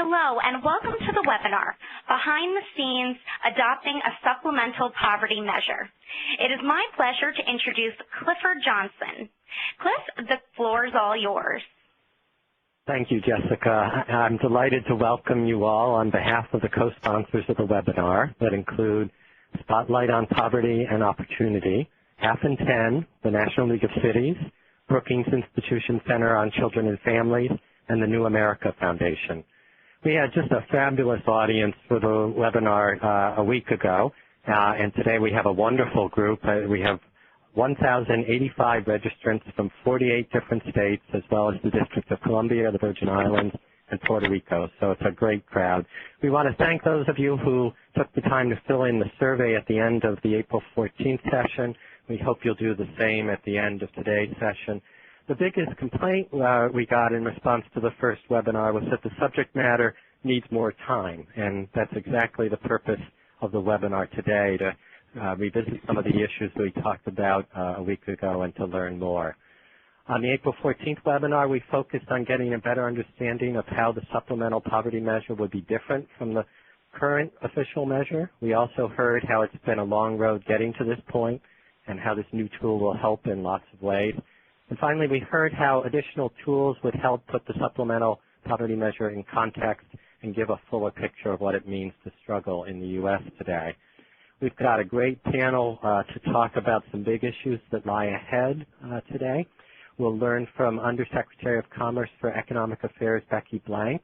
Hello and welcome to the webinar, Behind the Scenes, Adopting a Supplemental Poverty Measure. It is my pleasure to introduce Clifford Johnson. Cliff, the floor is all yours. Thank you, Jessica. I'm delighted to welcome you all on behalf of the co-sponsors of the webinar that include Spotlight on Poverty and Opportunity, Half and 10, the National League of Cities, Brookings Institution Center on Children and Families, and the New America Foundation. We had just a fabulous audience for the webinar a week ago, and today we have a wonderful group. We have 1,085 registrants from 48 different states, as well as the District of Columbia, the Virgin Islands, and Puerto Rico, so it's a great crowd. We want to thank those of you who took the time to fill in the survey at the end of the April 14th session. We hope you'll do the same at the end of today's session. The biggest complaint we got in response to the first webinar was that the subject matter needs more time, and that's exactly the purpose of the webinar today, to revisit some of the issues we talked about a week ago and to learn more. On the April 14th webinar, we focused on getting a better understanding of how the supplemental poverty measure would be different from the current official measure. We also heard how it's been a long road getting to this point and how this new tool will help in lots of ways. And finally, we heard how additional tools would help put the supplemental poverty measure in context and give a fuller picture of what it means to struggle in the U.S. today. We've got a great panel to talk about some big issues that lie ahead today. We'll learn from Undersecretary of Commerce for Economic Affairs, Becky Blank,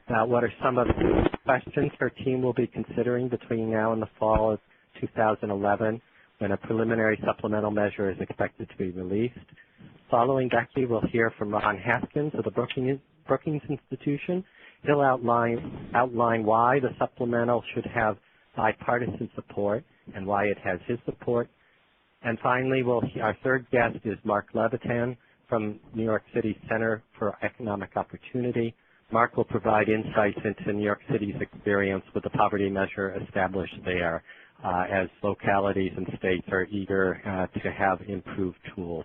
about what are some of the questions her team will be considering between now and the fall of 2011, when a preliminary supplemental measure is expected to be released. Following Becky, we'll hear from Ron Haskins of the Brookings Institution. He'll outline why the supplemental should have bipartisan support and why it has his support. And finally, our third guest is Mark Levitan from New York City Center for Economic Opportunity. Mark will provide insights into New York City's experience with the poverty measure established there, as localities and states are eager to have improved tools.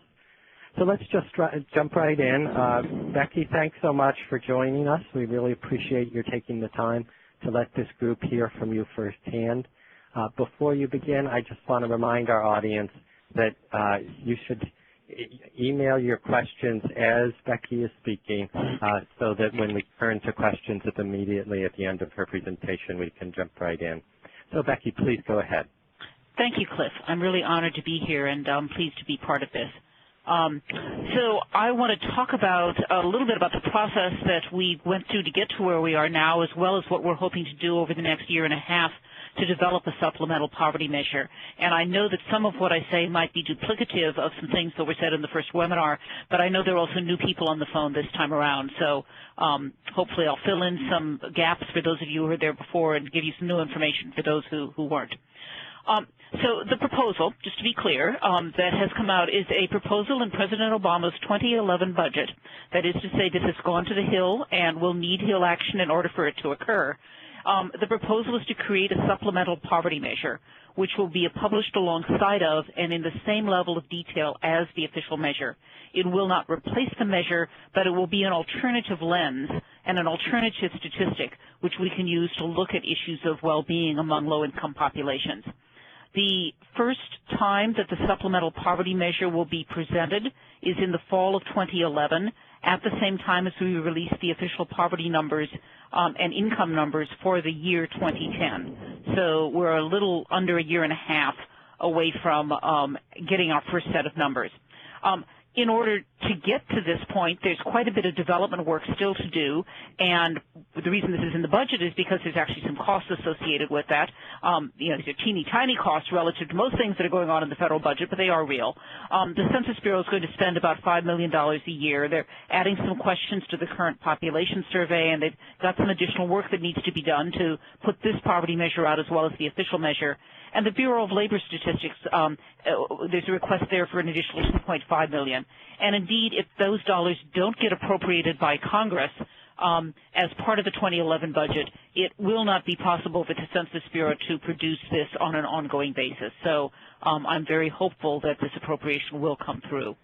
So let's just jump right in. Becky, thanks so much for joining us. We really appreciate your taking the time to let this group hear from you firsthand. Before you begin, I just want to remind our audience that you should email your questions as Becky is speaking so that when we turn to questions immediately at the end of her presentation, we can jump right in. So Becky, please go ahead. Thank you, Cliff. I'm really honored to be here and I'm pleased to be part of this. So I want to talk about a little bit about the process that we went through to get to where we are now, as well as what we're hoping to do over the next year and a half to develop a supplemental poverty measure. And I know that some of what I say might be duplicative of some things that were said in the first webinar, but I know there are also new people on the phone this time around. So hopefully I'll fill in some gaps for those of you who were there before and give you some new information for those who weren't. So the proposal, just to be clear, that has come out is a proposal in President Obama's 2011 budget. That is to say, this has gone to the Hill and will need Hill action in order for it to occur. The proposal is to create a supplemental poverty measure, which will be published alongside of and in the same level of detail as the official measure. It will not replace the measure, but it will be an alternative lens and an alternative statistic which we can use to look at issues of well-being among low-income populations. The first time that the supplemental poverty measure will be presented is in the fall of 2011, at the same time as we release the official poverty numbers and income numbers for the year 2010. So we're a little under a year and a half away from getting our first set of numbers. In order to get to this point, there's quite a bit of development work still to do, and the reason this is in the budget is because there's actually some costs associated with that. These are teeny tiny costs relative to most things that are going on in the federal budget, but they are real. The Census Bureau is going to spend about $5 million a year. They're adding some questions to the current population survey, and they've got some additional work that needs to be done to put this poverty measure out as well as the official measure. And the Bureau of Labor Statistics, there's a request there for an additional $2.5 million. And indeed, if those dollars don't get appropriated by Congress as part of the 2011 budget, it will not be possible for the Census Bureau to produce this on an ongoing basis. So I'm very hopeful that this appropriation will come through.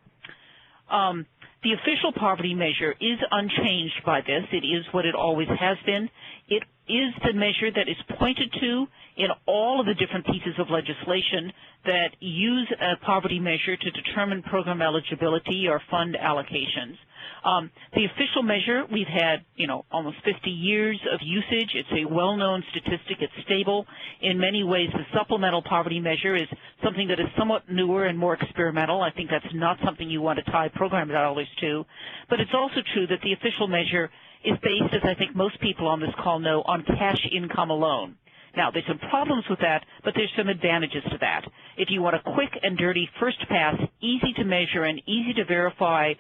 The official poverty measure is unchanged by this. It is what it always has been. It is the measure that is pointed to in all of the different pieces of legislation that use a poverty measure to determine program eligibility or fund allocations. The official measure, we've had, almost 50 years of usage. It's a well-known statistic. It's stable. In many ways, the supplemental poverty measure is something that is somewhat newer and more experimental. I think that's not something you want to tie program dollars to. But it's also true that the official measure is based, as I think most people on this call know, on cash income alone. Now, there's some problems with that, but there's some advantages to that. If you want a quick and dirty first pass, easy to measure and easy to verify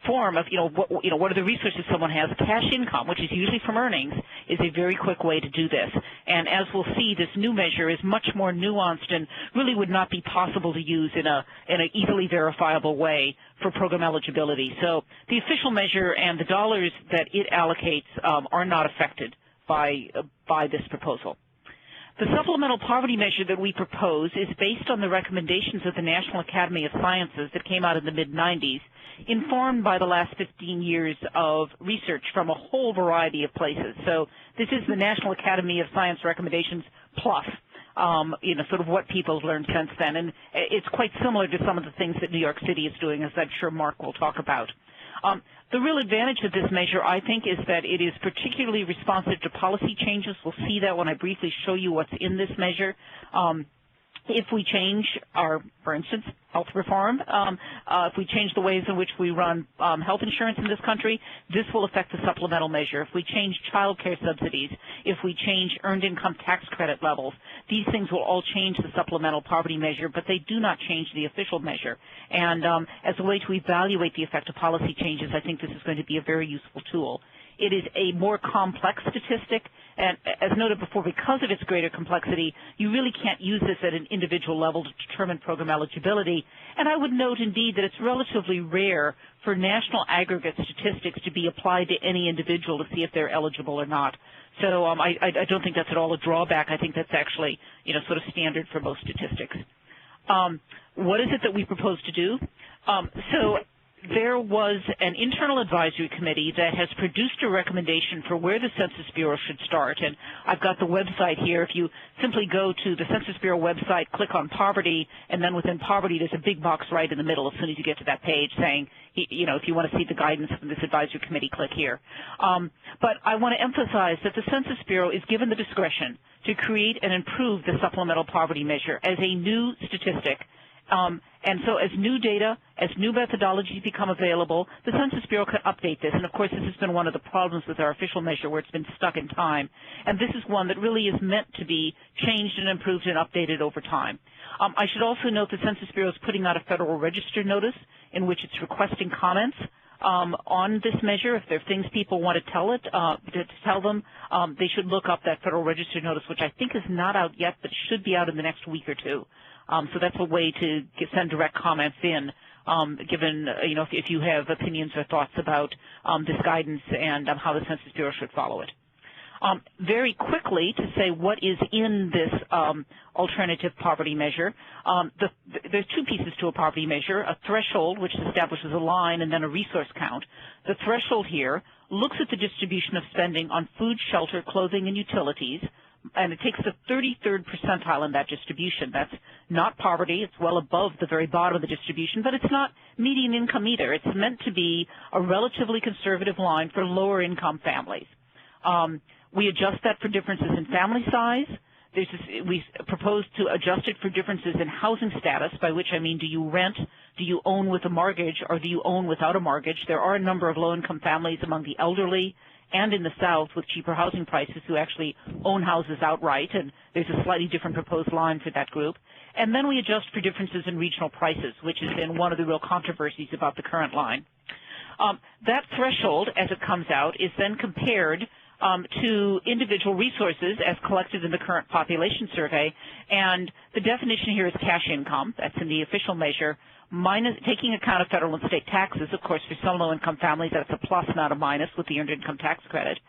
form of, what are the resources someone has, cash income, which is usually from earnings, is a very quick way to do this. And as we'll see, this new measure is much more nuanced and really would not be possible to use in an easily verifiable way for program eligibility. So the official measure and the dollars that it allocates are not affected by this proposal. The supplemental poverty measure that we propose is based on the recommendations of the National Academy of Sciences that came out in the mid-90s, informed by the last 15 years of research from a whole variety of places. So this is the National Academy of Science recommendations plus, sort of what people have learned since then. And it's quite similar to some of the things that New York City is doing, as I'm sure Mark will talk about. The real advantage of this measure, I think, is that it is particularly responsive to policy changes. We'll see that when I briefly show you what's in this measure. If we change our, for instance, health reform, if we change the ways in which we run health insurance in this country, this will affect the supplemental measure. If we change child care subsidies, if we change earned income tax credit levels, these things will all change the supplemental poverty measure, but they do not change the official measure. And as a way to evaluate the effect of policy changes, I think this is going to be a very useful tool. It is a more complex statistic, and as noted before, because of its greater complexity, you really can't use this at an individual level to determine program eligibility. And I would note, indeed, that it's relatively rare for national aggregate statistics to be applied to any individual to see if they're eligible or not. So I don't think that's at all a drawback. I think that's actually, sort of standard for most statistics. What is it that we propose to do? There was an internal advisory committee that has produced a recommendation for where the Census Bureau should start. And I've got the website here. If you simply go to the Census Bureau website, click on poverty, and then within poverty there's a big box right in the middle as soon as you get to that page saying, if you want to see the guidance from this advisory committee, click here. But I want to emphasize that the Census Bureau is given the discretion to create and improve the supplemental poverty measure as a new statistic. And so as new data, as new methodologies become available, the Census Bureau can update this. And, of course, this has been one of the problems with our official measure where it's been stuck in time. And this is one that really is meant to be changed and improved and updated over time. I should also note the Census Bureau is putting out a Federal Register notice in which it's requesting comments on this measure. If there are things people want to tell them, they should look up that Federal Register notice, which I think is not out yet, but should be out in the next week or two. So that's a way to send direct comments in, given, if you have opinions or thoughts about this guidance and how the Census Bureau should follow it. Very quickly, to say what is in this alternative poverty measure, there's two pieces to a poverty measure, a threshold, which establishes a line, and then a resource count. The threshold here looks at the distribution of spending on food, shelter, clothing, and utilities, and it takes the 33rd percentile in that distribution. That's not poverty. It's well above the very bottom of the distribution, but it's not median income either. It's meant to be a relatively conservative line for lower income families. We adjust that for differences in family size. We propose to adjust it for differences in housing status, by which I mean, do you rent, do you own with a mortgage, or do you own without a mortgage? There are a number of low-income families among the elderly and in the South with cheaper housing prices who actually own houses outright, and there's a slightly different proposed line for that group. And then we adjust for differences in regional prices, which has been one of the real controversies about the current line. That threshold, as it comes out, is then compared to individual resources as collected in the current population survey, and the definition here is cash income. That's in the official measure, minus taking account of federal and state taxes. Of course, for some low-income families, that's a plus, not a minus, with the earned income tax credit.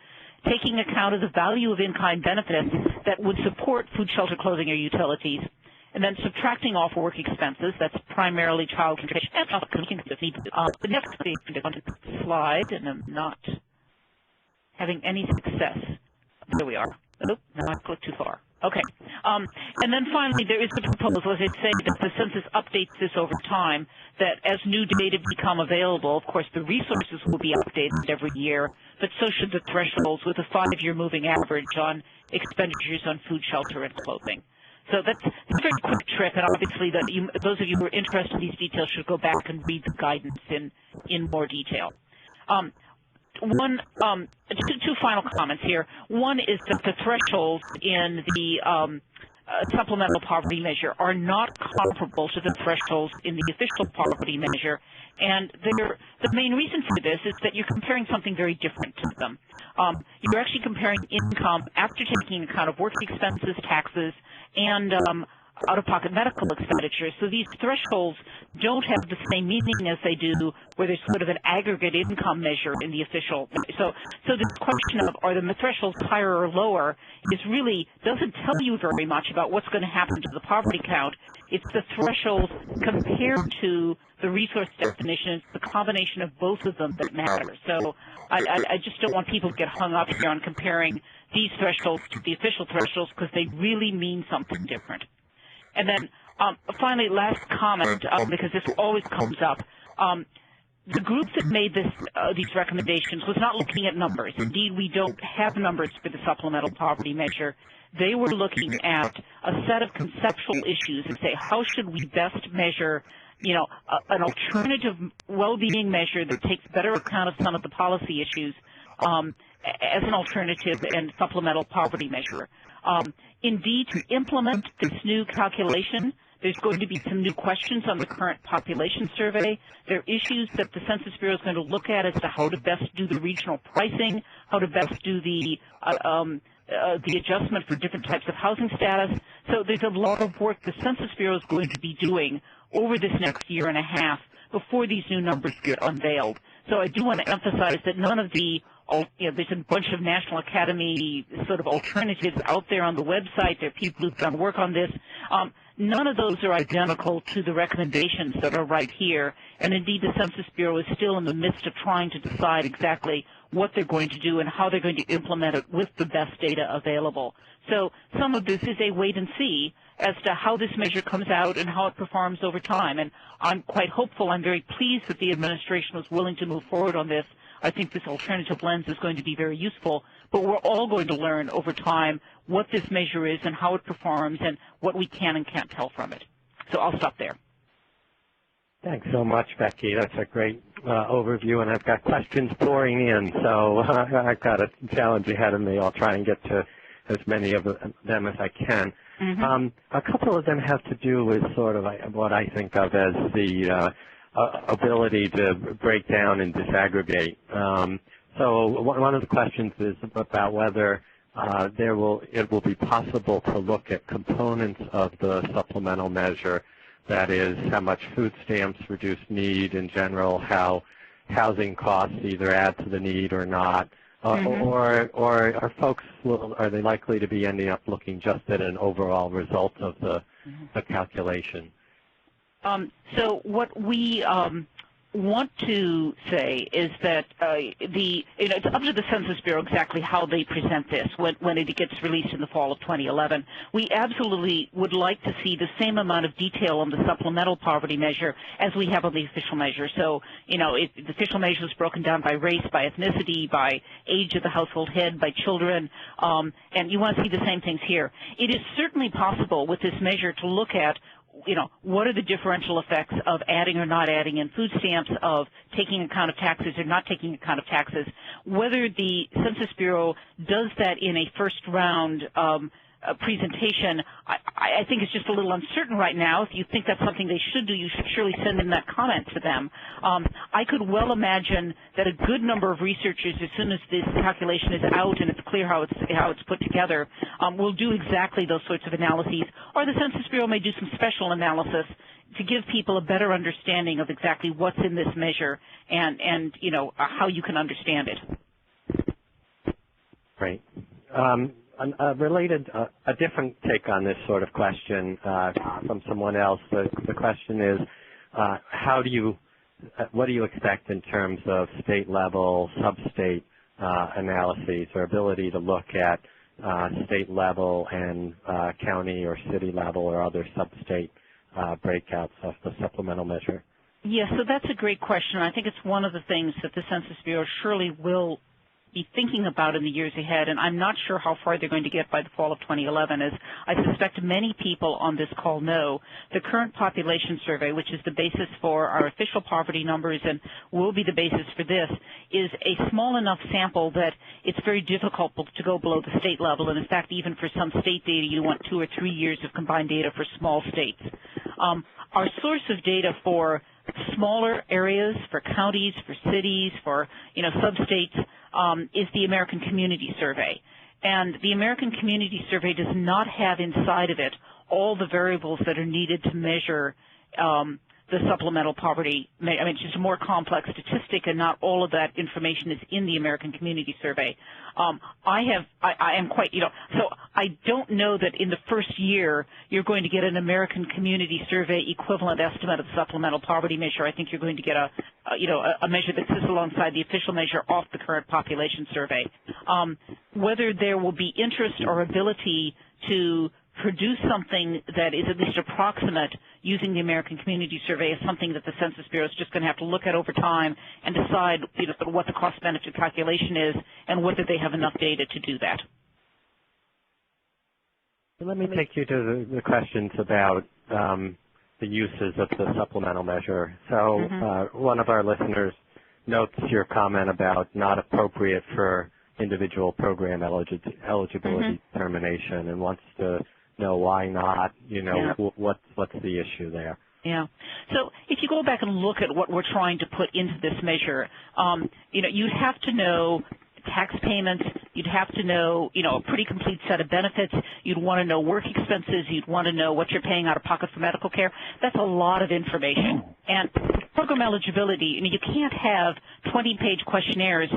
Taking account of the value of in-kind benefits that would support food, shelter, clothing, or utilities, and then subtracting off work expenses. That's primarily child care. The next thing on the slide, and I'm not having any success. There we are. Oh, no, I clicked too far. Okay. And then finally, there is the proposal, as I say, that the census updates this over time, that as new data become available, of course, the resources will be updated every year, but so should the thresholds with a 5-year moving average on expenditures on food, shelter, and clothing. So that's a very quick trip, and obviously those of you who are interested in these details should go back and read the guidance in more detail. Two final comments here. One is that the thresholds in the supplemental poverty measure are not comparable to the thresholds in the official poverty measure, and the main reason for this is that you're comparing something very different to them. You're actually comparing income after taking account of work expenses, taxes, and out-of-pocket medical expenditures. So these thresholds don't have the same meaning as they do where there's sort of an aggregate income measure in the official. So the question of are the thresholds higher or lower is really doesn't tell you very much about what's going to happen to the poverty count. It's the thresholds compared to the resource definitions, the combination of both of them that matter. So I just don't want people to get hung up here on comparing these thresholds to the official thresholds because they really mean something different. And then finally, last comment, because this always comes up, the group that made these recommendations was not looking at numbers. Indeed, we don't have numbers for the supplemental poverty measure. They were looking at a set of conceptual issues and say, how should we best measure, an alternative well-being measure that takes better account of some of the policy issues as an alternative and supplemental poverty measure. Indeed, to implement this new calculation, there's going to be some new questions on the current population survey. There are issues that the Census Bureau is going to look at as to how to best do the regional pricing, how to best do the adjustment for different types of housing status. So there's a lot of work the Census Bureau is going to be doing over this next year and a half before these new numbers get unveiled. So I do want to emphasize that none of the there's a bunch of National Academy sort of alternatives out there on the website. There are people who've done work on this. None of those are identical to the recommendations that are right here. And indeed, the Census Bureau is still in the midst of trying to decide exactly what they're going to do and how they're going to implement it with the best data available. So some of this is a wait and see as to how this measure comes out and how it performs over time. And I'm quite hopeful. I'm very pleased that the administration was willing to move forward on this. I think this alternative lens is going to be very useful, but we're all going to learn over time what this measure is and how it performs and what we can and can't tell from it. So I'll stop there. Thanks so much, Becky. That's a great overview, and I've got questions pouring in, so I've got a challenge ahead of me. I'll try and get to as many of them as I can. Mm-hmm. A couple of them have to do with sort of what I think of as the ability to break down and disaggregate. So one of the questions is about whether it will be possible to look at components of the supplemental measure, that is, how much food stamps reduce need in general, how housing costs either add to the need or not, or are folks, are they likely to be ending up looking just at an overall result of the calculation? So what we want to say is that it's up to the Census Bureau exactly how they present this when it gets released in the fall of 2011. We absolutely would like to see the same amount of detail on the supplemental poverty measure as we have on the official measure. So, the official measure is broken down by race, by ethnicity, by age of the household head, by children, and you want to see the same things here. It is certainly possible with this measure to look at what are the differential effects of adding or not adding in food stamps, of taking account of taxes or not taking account of taxes. Whether the Census Bureau does that in a first round presentation, I think it's just a little uncertain right now. If you think that's something they should do, you should surely send in that comment to them. I could well imagine that a good number of researchers, as soon as this calculation is out and it's clear how it's put together, will do exactly those sorts of analyses. Or the Census Bureau may do some special analysis to give people a better understanding of exactly what's in this measure and how you can understand it. Great. a different take on this sort of question from someone else. The question is, what do you expect in terms of state level, sub-state analyses, or ability to look at state level and county or city level or other sub-state breakouts of the supplemental measure? Yes, so that's a great question. I think it's one of the things that the Census Bureau surely will be thinking about in the years ahead, and I'm not sure how far they're going to get by the fall of 2011. As I suspect many people on this call know, the current population survey, which is the basis for our official poverty numbers and will be the basis for this, is a small enough sample that it's very difficult to go below the state level, and in fact, even for some state data, you want 2 or 3 years of combined data for small states. Our source of data for smaller areas, for counties, for cities, for sub-states, is the American Community Survey. And the American Community Survey does not have inside of it all the variables that are needed to measure the supplemental poverty. I mean, it's just a more complex statistic, and not all of that information is in the American Community Survey. I am quite, so I don't know that in the first year you're going to get an American Community Survey equivalent estimate of the supplemental poverty measure. I think you're going to get a measure that sits alongside the official measure off the current population survey. Whether there will be interest or ability to produce something that is at least approximate using the American Community Survey is something that the Census Bureau is just going to have to look at over time and decide what the cost-benefit calculation is and whether they have enough data to do that. Let me take you to the questions about the uses of the supplemental measure. So one of our listeners notes your comment about not appropriate for individual program eligibility determination and wants to know why not, what's the issue there? Yeah. So if you go back and look at what we're trying to put into this measure, you'd have to know tax payments, you'd have to know, a pretty complete set of benefits, you'd want to know work expenses, you'd want to know what you're paying out of pocket for medical care. That's a lot of information. And program eligibility, you can't have 20-page questionnaires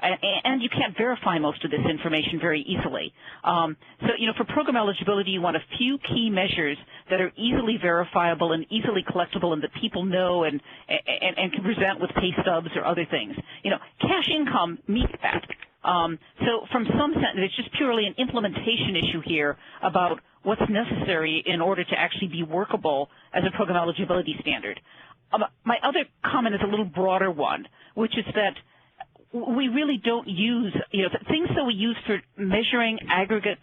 and you can't verify most of this information very easily. So, for program eligibility, you want a few key measures that are easily verifiable and easily collectible and that people know and can present with pay stubs or other things. Cash income meets that. So from some sense, it's just purely an implementation issue here about what's necessary in order to actually be workable as a program eligibility standard. My other comment is a little broader one, which is that we really don't use, things that we use for measuring aggregate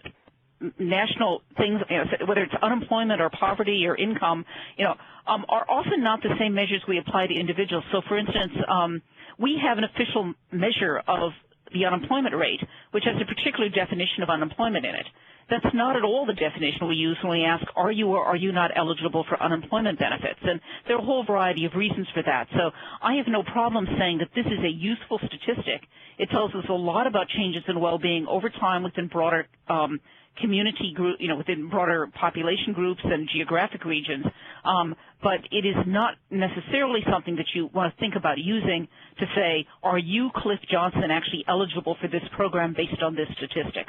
national things, whether it's unemployment or poverty or income, are often not the same measures we apply to individuals. So, for instance, we have an official measure of the unemployment rate, which has a particular definition of unemployment in it. That's not at all the definition we use when we ask, are you or are you not eligible for unemployment benefits? And there are a whole variety of reasons for that. So I have no problem saying that this is a useful statistic. It tells us a lot about changes in well-being over time within broader community group, within broader population groups and geographic regions. But it is not necessarily something that you want to think about using to say, are you, Cliff Johnson, actually eligible for this program based on this statistic?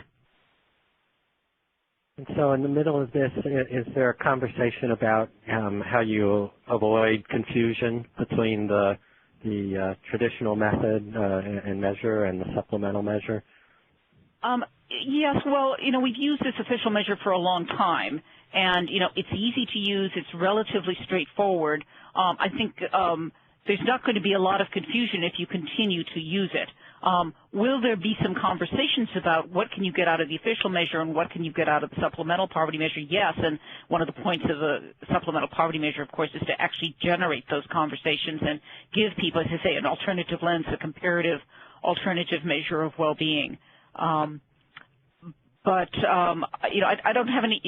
And so in the middle of this, is there a conversation about how you avoid confusion between the traditional method and measure and the supplemental measure? Yes, well, we've used this official measure for a long time, and, it's easy to use. It's relatively straightforward. I think there's not going to be a lot of confusion if you continue to use it. Will there be some conversations about what can you get out of the official measure and what can you get out of the supplemental poverty measure? Yes, and one of the points of the supplemental poverty measure, of course, is to actually generate those conversations and give people, as I say, an alternative lens, a comparative alternative measure of well-being. But I don't have any,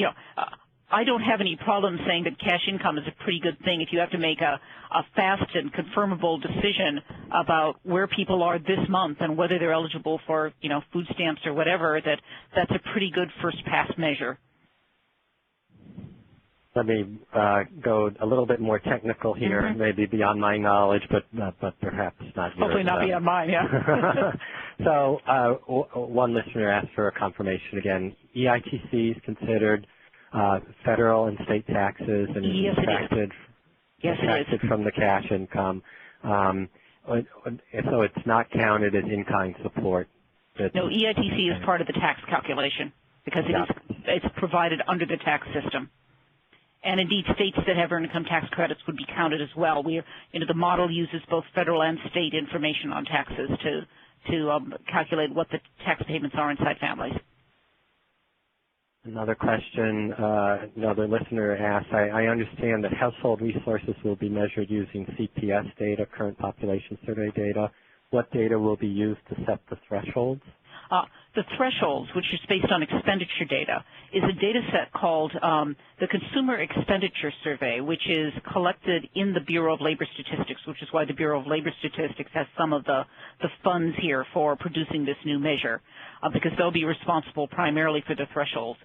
I don't have any problem saying that cash income is a pretty good thing. If you have to make a fast and confirmable decision about where people are this month and whether they're eligible for, food stamps or whatever, that's a pretty good first pass measure. Let me go a little bit more technical here, maybe beyond my knowledge, but perhaps not yours. Hopefully not beyond mine, yeah. So one listener asked for a confirmation again. EITC is considered federal and state taxes and yes, subtracted from the cash income. So it's not counted as in-kind support. No, EITC is part of the tax calculation because it's provided under the tax system. And indeed, states that have earned income tax credits would be counted as well. The model uses both federal and state information on taxes to calculate what the tax payments are inside families. Another question, another listener asks, I understand that household resources will be measured using CPS data, current population survey data. What data will be used to set the thresholds? The thresholds, which is based on expenditure data, is a data set called the Consumer Expenditure Survey, which is collected in the Bureau of Labor Statistics, which is why the Bureau of Labor Statistics has some of the funds here for producing this new measure, because they'll be responsible primarily for the thresholds.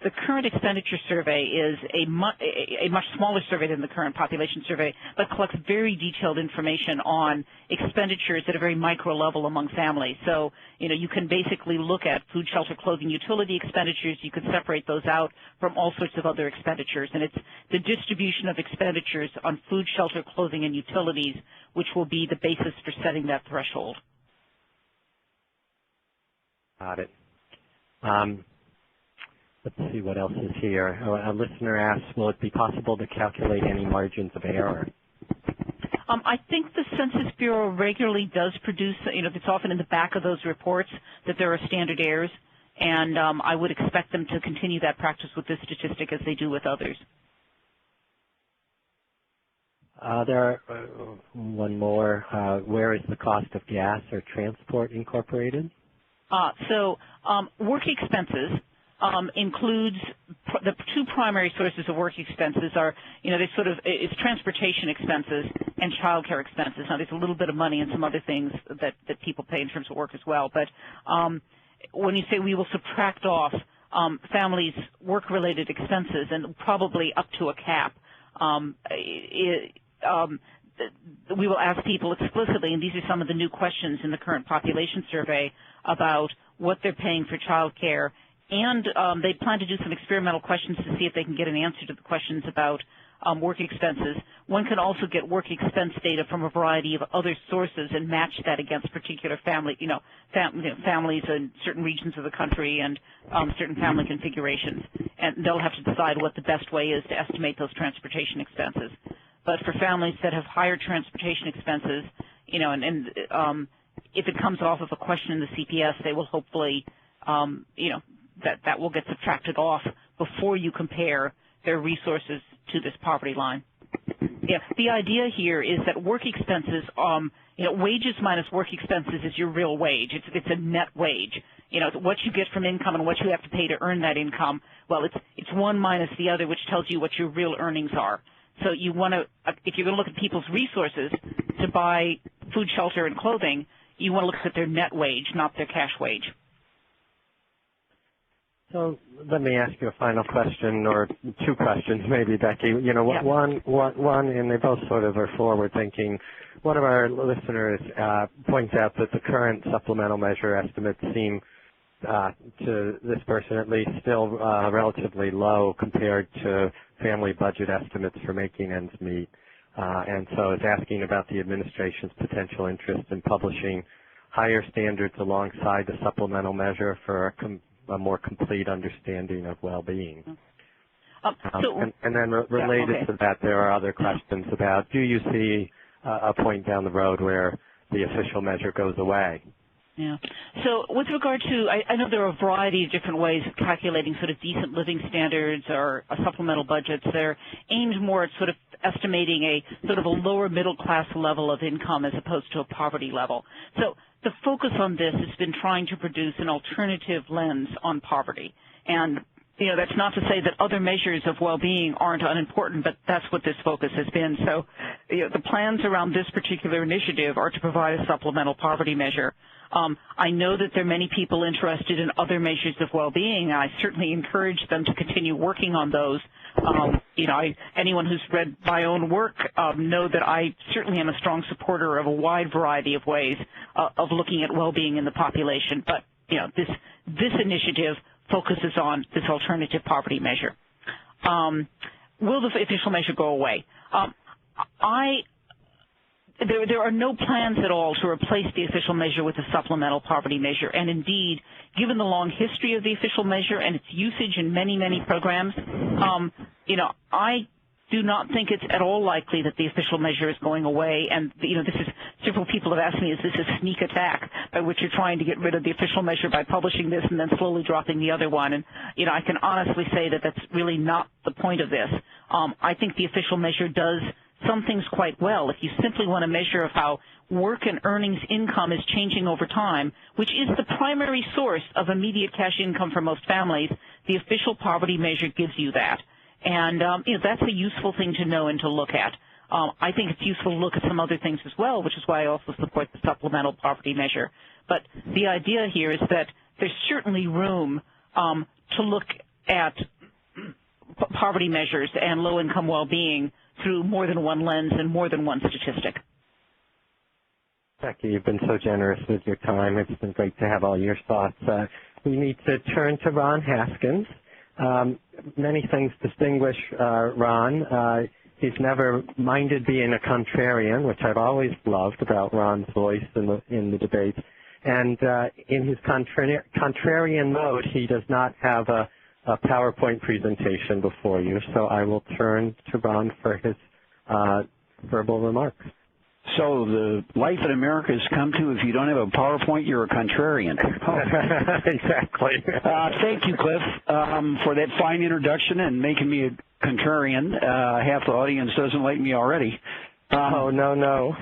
The current expenditure survey is a much smaller survey than the current population survey, but collects very detailed information on expenditures at a very micro level among families. So, you can basically look at food, shelter, clothing, utility expenditures. You can separate those out from all sorts of other expenditures. And it's the distribution of expenditures on food, shelter, clothing, and utilities, which will be the basis for setting that threshold. Got it. Let's see what else is here. A listener asks, will it be possible to calculate any margins of error? I think the Census Bureau regularly does produce, it's often in the back of those reports that there are standard errors, and I would expect them to continue that practice with this statistic as they do with others. One more. Where is the cost of gas or transport incorporated? Work expenses includes the two primary sources of work expenses are, it's transportation expenses and child care expenses. Now, there's a little bit of money and some other things that people pay in terms of work as well. But when you say we will subtract off families' work-related expenses and probably up to a cap, we will ask people explicitly, and these are some of the new questions in the current population survey about what they're paying for child care. And they plan to do some experimental questions to see if they can get an answer to the questions about work expenses. One can also get work expense data from a variety of other sources and match that against particular families in certain regions of the country and certain family configurations. And they'll have to decide what the best way is to estimate those transportation expenses. But for families that have higher transportation expenses, if it comes off of a question in the CPS, they will hopefully, that will get subtracted off before you compare their resources to this poverty line. Yeah, the idea here is that work expenses, wages minus work expenses is your real wage. It's a net wage. What you get from income and what you have to pay to earn that income. Well, it's one minus the other, which tells you what your real earnings are. So you want to, if you're going to look at people's resources to buy food, shelter, and clothing, you want to look at their net wage, not their cash wage. So let me ask you a final question, or two questions maybe, Becky. One, and they both sort of are forward-thinking. One of our listeners points out that the current supplemental measure estimates seem, to this person at least, still relatively low compared to family budget estimates for making ends meet. And so is asking about the administration's potential interest in publishing higher standards alongside the supplemental measure for a more complete understanding of well-being. And then related to that, there are other questions about, do you see a point down the road where the official measure goes away? Yeah. So with regard to, I know there are a variety of different ways of calculating sort of decent living standards or supplemental budgets. They're aimed more at sort of estimating a sort of a lower middle class level of income as opposed to a poverty level. So the focus on this has been trying to produce an alternative lens on poverty. And, that's not to say that other measures of well-being aren't unimportant, but that's what this focus has been. So the plans around this particular initiative are to provide a supplemental poverty measure. I know that there are many people interested in other measures of well-being, and I certainly encourage them to continue working on those. anyone who's read my own work know that I certainly am a strong supporter of a wide variety of ways of looking at well-being in the population. But this initiative focuses on this alternative poverty measure. Will the official measure go away? There are no plans at all to replace the official measure with a supplemental poverty measure. And indeed, given the long history of the official measure and its usage in many, many programs, I do not think it's at all likely that the official measure is going away. And, this is, several people have asked me, is this a sneak attack by which you're trying to get rid of the official measure by publishing this and then slowly dropping the other one? And, I can honestly say that that's really not the point of this. I think the official measure does some things quite well. If you simply want to measure of how work and earnings income is changing over time, which is the primary source of immediate cash income for most families, the official poverty measure gives you that. And that's a useful thing to know and to look at. I think it's useful to look at some other things as well, which is why I also support the supplemental poverty measure. But the idea here is that there's certainly room to look at poverty measures and low-income well-being through more than one lens and more than one statistic. Becky, you've been so generous with your time. It's been great to have all your thoughts. We need to turn to Ron Haskins. Many things distinguish Ron. He's never minded being a contrarian, which I've always loved about Ron's voice in the debates. And in his contrarian mode, he does not have a PowerPoint presentation before you, so I will turn to Ron for his verbal remarks. So the life in America has come to, if you don't have a PowerPoint, you're a contrarian. Exactly. Thank you, Cliff, for that fine introduction and making me a contrarian. Half the audience doesn't like me already. Oh, no.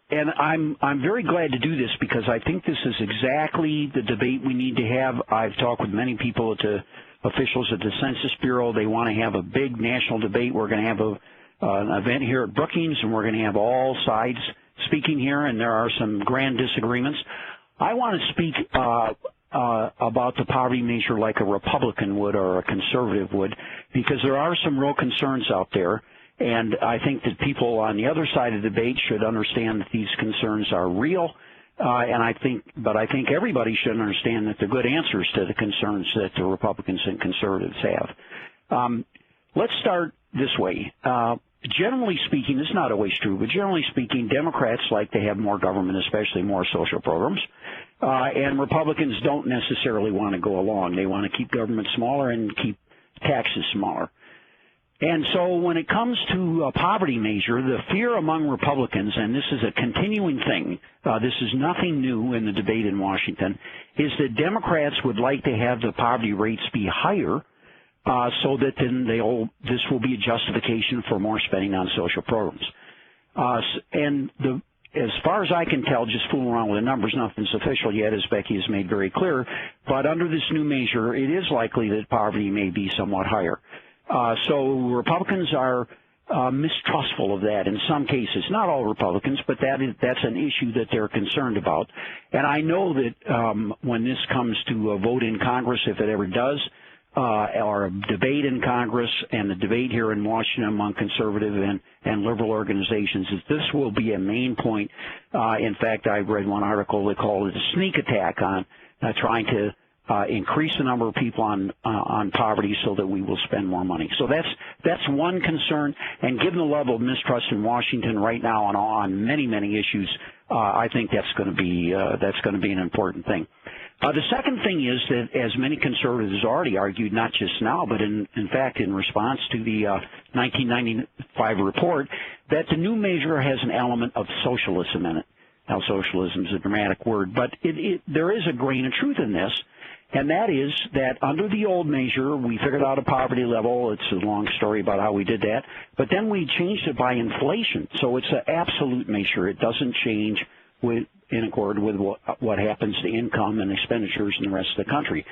And I'm very glad to do this because I think this is exactly the debate we need to have. I've talked with many people officials at the Census Bureau. They want to have a big national debate. We're going to have an event here at Brookings, and we're going to have all sides speaking here, and there are some grand disagreements. I want to speak about the poverty measure like a Republican would or a conservative would, because there are some real concerns out there. And I think that people on the other side of the debate should understand that these concerns are real. I think everybody should understand that they're good answers to the concerns that the Republicans and conservatives have. Let's start this way. Generally speaking, this is not always true, but generally speaking, Democrats like to have more government, especially more social programs. And Republicans don't necessarily want to go along. They want to keep government smaller and keep taxes smaller. And so when it comes to a poverty measure, the fear among Republicans, and this is a continuing thing, this is nothing new in the debate in Washington, is that Democrats would like to have the poverty rates be higher so that then this will be a justification for more spending on social programs. As far as I can tell, just fooling around with the numbers, nothing's official yet, as Becky has made very clear, but under this new measure, it is likely that poverty may be somewhat higher. So Republicans are mistrustful of that in some cases. Not all Republicans, but that's an issue that they're concerned about. And I know that when this comes to a vote in Congress, if it ever does, or a debate in Congress and the debate here in Washington among conservative and liberal organizations, is this will be a main point. In fact, I read one article that called it a sneak attack on trying to increase the number of people on poverty so that we will spend more money. So that's one concern. And given the level of mistrust in Washington right now on many issues, I think that's going to be an important thing. The second thing is that, as many conservatives already argued, not just now, but in fact in response to the 1995 report, that the new measure has an element of socialism in it. Now, socialism is a dramatic word, but there is a grain of truth in this. And that is that under the old measure, we figured out a poverty level. It's a long story about how we did that. But then we changed it by inflation. So it's an absolute measure. It doesn't change in accord with what happens to income and expenditures in the rest of the country.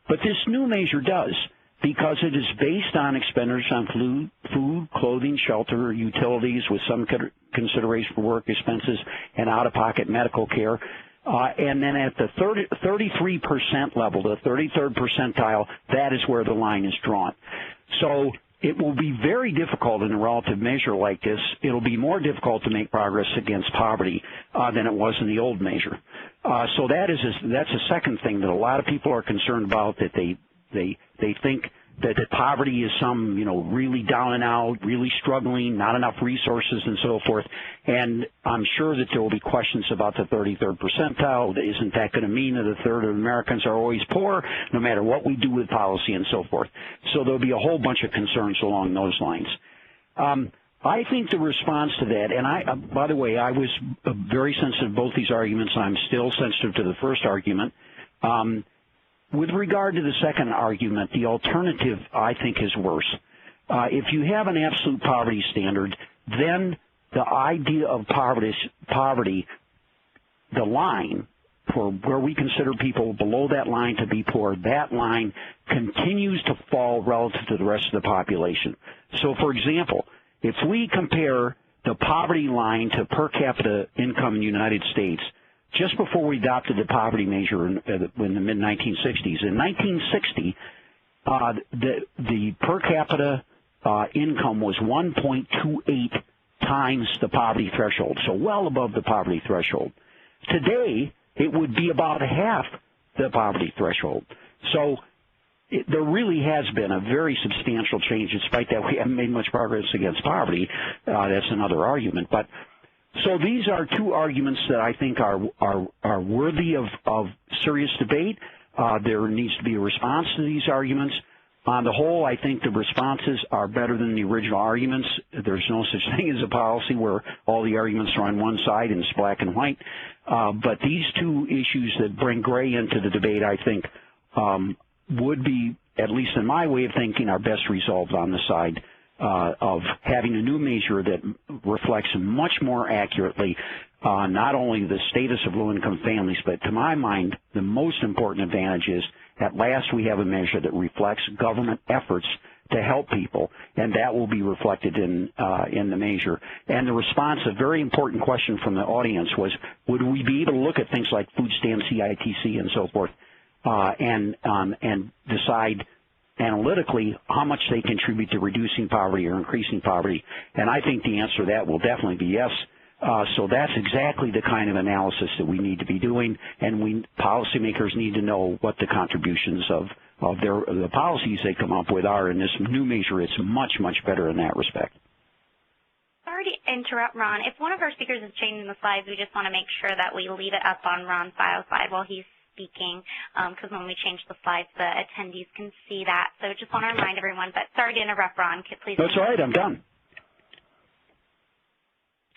But this new measure does, because it is based on expenditures on food, clothing, shelter, utilities, with some consideration for work expenses and out-of-pocket medical care. And then at the 33% level, the 33rd percentile, that is where the line is drawn. So it will be very difficult in a relative measure like this. It'll be more difficult to make progress against poverty than it was in the old measure. So that's a second thing that a lot of people are concerned about, that they think that poverty is some, really down and out, really struggling, not enough resources and so forth. And I'm sure that there will be questions about the 33rd percentile. Isn't that going to mean that a third of Americans are always poor, no matter what we do with policy and so forth? So there'll be a whole bunch of concerns along those lines. I think the response to that, and by the way, I was very sensitive to both these arguments. I'm still sensitive to the first argument. With regard to the second argument, the alternative, I think, is worse. If you have an absolute poverty standard, then the idea of poverty, the line for where we consider people below that line to be poor, that line continues to fall relative to the rest of the population. So, for example, if we compare the poverty line to per capita income in the United States, just before we adopted the poverty measure in the mid-1960s. In 1960, the per capita income was 1.28 times the poverty threshold, so well above the poverty threshold. Today, it would be about half the poverty threshold. So there really has been a very substantial change, despite that we haven't made much progress against poverty. That's another argument. But so these are two arguments that I think are worthy of serious debate. There needs to be a response to these arguments. On the whole, I think the responses are better than the original arguments. There's no such thing as a policy where all the arguments are on one side and it's black and white. But these two issues that bring gray into the debate, I think, would be, at least in my way of thinking, are best resolved on the side of having a new measure that reflects much more accurately not only the status of low-income families, but to my mind, the most important advantage is at last we have a measure that reflects government efforts to help people, and that will be reflected in the measure. And the response, a very important question from the audience was, would we be able to look at things like food stamps, CITC, and so forth, and decide analytically how much they contribute to reducing poverty or increasing poverty? And I think the answer to that will definitely be yes. So that's exactly the kind of analysis that we need to be doing, and policymakers need to know what the contributions of the policies they come up with are. In this new measure, it's much, much better in that respect. Sorry to interrupt, Ron. If one of our speakers is changing the slides, we just want to make sure that we leave it up on Ron's bio slide while he's speaking, because when we change the slides, the attendees can see that. So just want to remind everyone, but sorry to interrupt, Ron. Please. That's all right. I'm done.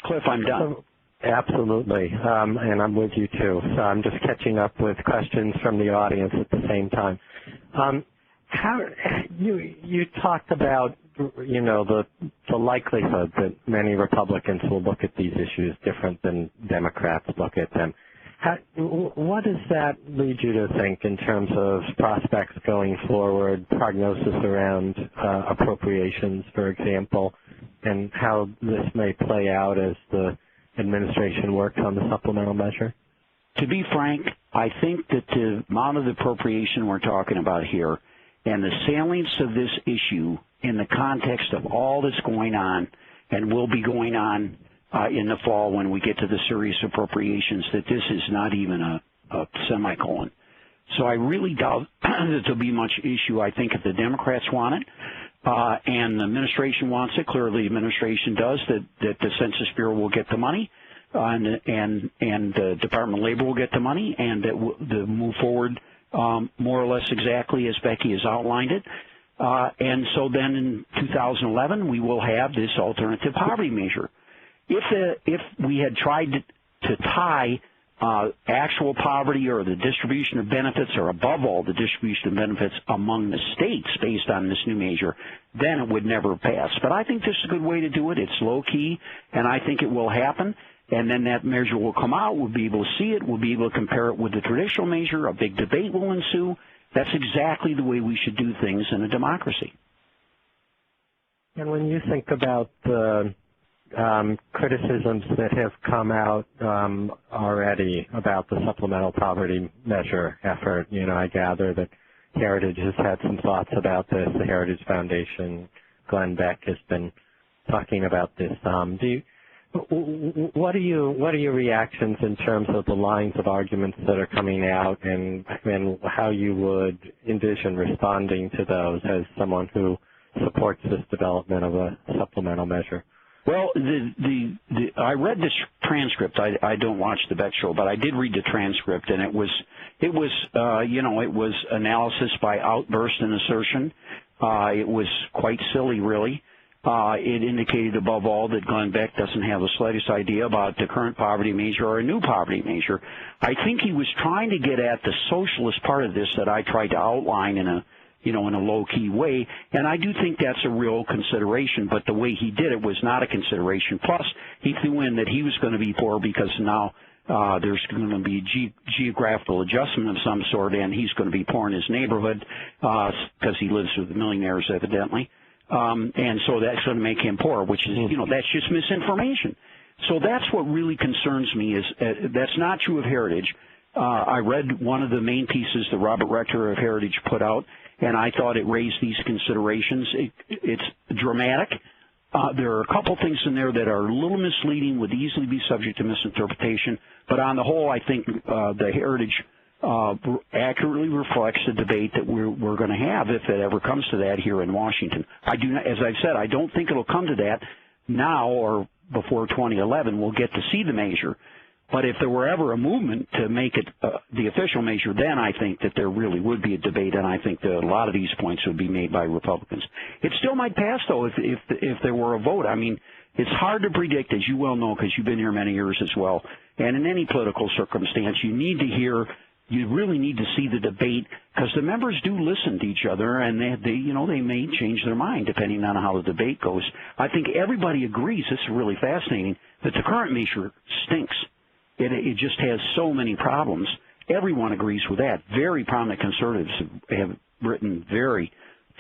Cliff, I'm done. Absolutely, and I'm with you too. So I'm just catching up with questions from the audience at the same time. How you talked about, the likelihood that many Republicans will look at these issues different than Democrats look at them. What does that lead you to think in terms of prospects going forward, prognosis around appropriations, for example, and how this may play out as the administration works on the supplemental measure? To be frank, I think that the amount of appropriation we're talking about here and the salience of this issue in the context of all that's going on and will be going on in the fall when we get to the serious appropriations, that this is not even a semicolon. So I really doubt that there'll be much issue. I think if the Democrats want it and the administration wants it, clearly the administration does, that the Census Bureau will get the money and the Department of Labor will get the money, and that they'll move forward more or less exactly as Becky has outlined it. And so then in 2011, we will have this alternative poverty measure. If we had tried to tie actual poverty or the distribution of benefits, or above all the distribution of benefits among the states based on this new measure, then it would never pass. But I think this is a good way to do it. It's low key, and I think it will happen. And then that measure will come out. We'll be able to see it. We'll be able to compare it with the traditional measure. A big debate will ensue. That's exactly the way we should do things in a democracy. And when you think about the criticisms that have come out already about the supplemental poverty measure effort, I gather that Heritage has had some thoughts about this, the Heritage Foundation, Glenn Beck has been talking about this. What are your reactions in terms of the lines of arguments that are coming out, and how you would envision responding to those as someone who supports this development of a supplemental measure? Well, I read this transcript. I don't watch the Beck show, but I did read the transcript, and it was analysis by outburst and assertion. It was quite silly, really. It indicated above all that Glenn Beck doesn't have the slightest idea about the current poverty measure or a new poverty measure. I think he was trying to get at the socialist part of this that I tried to outline in a low-key way, and I do think that's a real consideration, but the way he did it was not a consideration. Plus, he threw in that he was going to be poor because now there's going to be geographical adjustment of some sort, and he's going to be poor in his neighborhood because he lives with the millionaires, evidently. And so that's going to make him poor, which is, that's just misinformation. So that's what really concerns me is that's not true of Heritage. I read one of the main pieces that Robert Rector of Heritage put out, and I thought it raised these considerations. It's dramatic. There are a couple things in there that are a little misleading, would easily be subject to misinterpretation. But on the whole, I think the Heritage accurately reflects the debate that we're going to have if it ever comes to that here in Washington. I do not, as I've said, I don't think it'll come to that now or before 2011. We'll get to see the measure. But if there were ever a movement to make it the official measure, then I think that there really would be a debate, and I think that a lot of these points would be made by Republicans. It still might pass, though, if there were a vote. I mean, it's hard to predict, as you well know, because you've been here many years as well. And in any political circumstance, you really need to see the debate, because the members do listen to each other, and they may change their mind depending on how the debate goes. I think everybody agrees, this is really fascinating, that the current measure stinks. It just has so many problems. Everyone agrees with that. Very prominent conservatives have written very